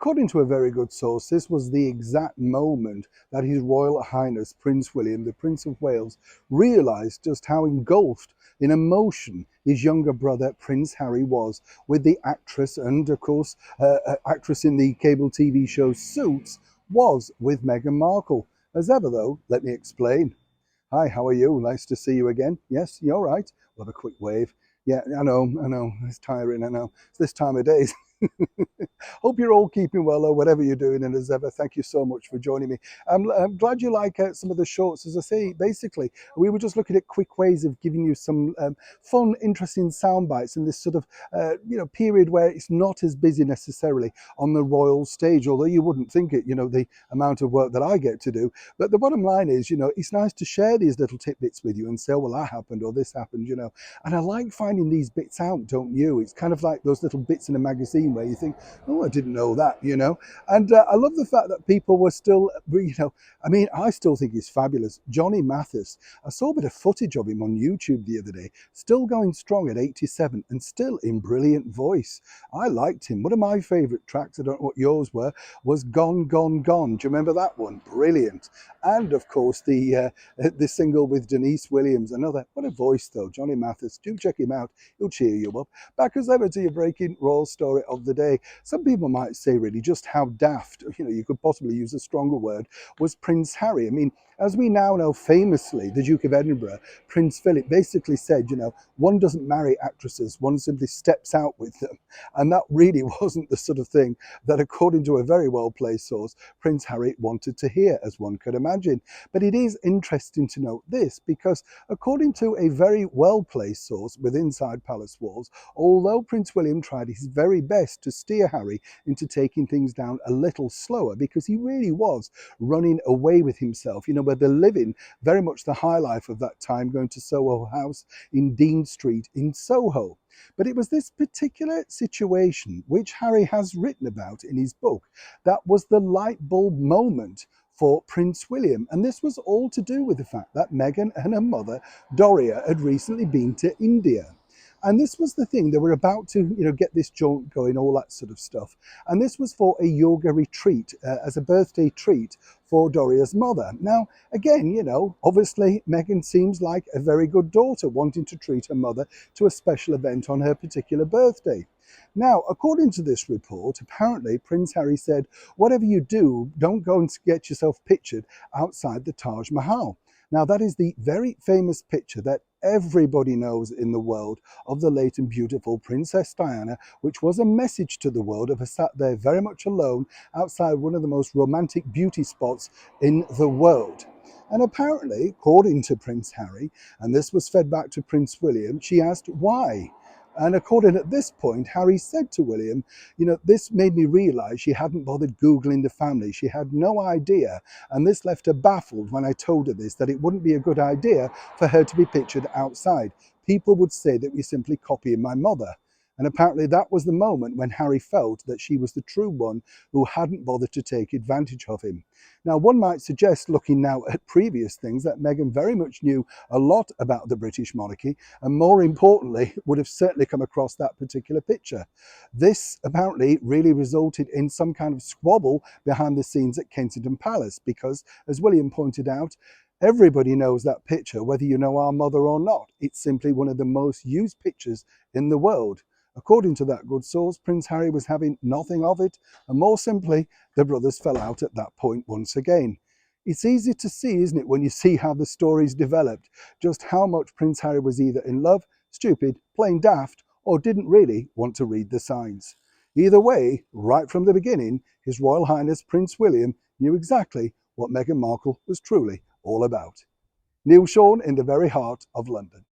According to a very good source, this was the exact moment that His Royal Highness Prince William, the Prince of Wales, realised just how engulfed in emotion his younger brother Prince Harry was with the actress, and of course, actress in the cable TV show Suits, was with Meghan Markle. As ever, though, let me explain. Hi, how are you? Nice to see you again. Yes, you're right. We'll have a quick wave. Yeah, I know. It's tiring, I know. It's this time of day. Hope you're all keeping well, or whatever you're doing. And as ever, thank you so much for joining me. I'm glad you like some of the shorts. As I say, basically, we were just looking at quick ways of giving you some fun, interesting sound bites in this sort of period where it's not as busy necessarily on the royal stage, although you wouldn't think it, the amount of work that I get to do. But the bottom line is, it's nice to share these little tidbits with you and say, oh, well, that happened or this happened, And I like finding these bits out, don't you? It's kind of like those little bits in a magazine where you think, oh, I didn't know that. And I love the fact that people were still, I still think he's fabulous. Johnny Mathis, I saw a bit of footage of him on YouTube the other day, still going strong at 87 and still in brilliant voice. I liked him. One of my favourite tracks, I don't know what yours were, was Gone, Gone, Gone. Do you remember that one? Brilliant. And of course, the single with Denise Williams, another, what a voice though, Johnny Mathis. Do check him out. He'll cheer you up. Back as ever to your breaking royal story of the day. Some people might say really just how daft, you could possibly use a stronger word, was Prince Harry. I mean, as we now know famously, the Duke of Edinburgh, Prince Philip, basically said, one doesn't marry actresses, one simply steps out with them. And that really wasn't the sort of thing that, according to a very well-placed source, Prince Harry wanted to hear, as one could imagine. But it is interesting to note this, because according to a very well-placed source within inside palace walls, although Prince William tried his very best to steer Harry into taking things down a little slower, because he really was running away with himself, where they're living very much the high life of that time, going to Soho House in Dean Street in Soho. But it was this particular situation, which Harry has written about in his book, that was the light bulb moment for Prince William. And this was all to do with the fact that Meghan and her mother, Doria, had recently been to India. And this was the thing, they were about to, get this jaunt going, all that sort of stuff. And this was for a yoga retreat, as a birthday treat for Doria's mother. Now, again, obviously Meghan seems like a very good daughter, wanting to treat her mother to a special event on her particular birthday. Now, according to this report, apparently Prince Harry said, whatever you do, don't go and get yourself pictured outside the Taj Mahal. Now, that is the very famous picture that everybody knows in the world of the late and beautiful Princess Diana, which was a message to the world of her sat there very much alone outside one of the most romantic beauty spots in the world. And apparently, according to Prince Harry, and this was fed back to Prince William, she asked why. And according at this point, Harry said to William, this made me realise she hadn't bothered Googling the family. She had no idea. And this left her baffled when I told her this, that it wouldn't be a good idea for her to be pictured outside. People would say that we're simply copying my mother. And apparently that was the moment when Harry felt that she was the true one who hadn't bothered to take advantage of him. Now, one might suggest, looking now at previous things, that Meghan very much knew a lot about the British monarchy, and more importantly, would have certainly come across that particular picture. This apparently really resulted in some kind of squabble behind the scenes at Kensington Palace, because, as William pointed out, everybody knows that picture, whether you know our mother or not. It's simply one of the most used pictures in the world. According to that good source, Prince Harry was having nothing of it, and more simply, the brothers fell out at that point once again. It's easy to see, isn't it, when you see how the stories developed, just how much Prince Harry was either in love, stupid, plain daft, or didn't really want to read the signs. Either way, right from the beginning, His Royal Highness Prince William knew exactly what Meghan Markle was truly all about. Neil Sean in the very heart of London.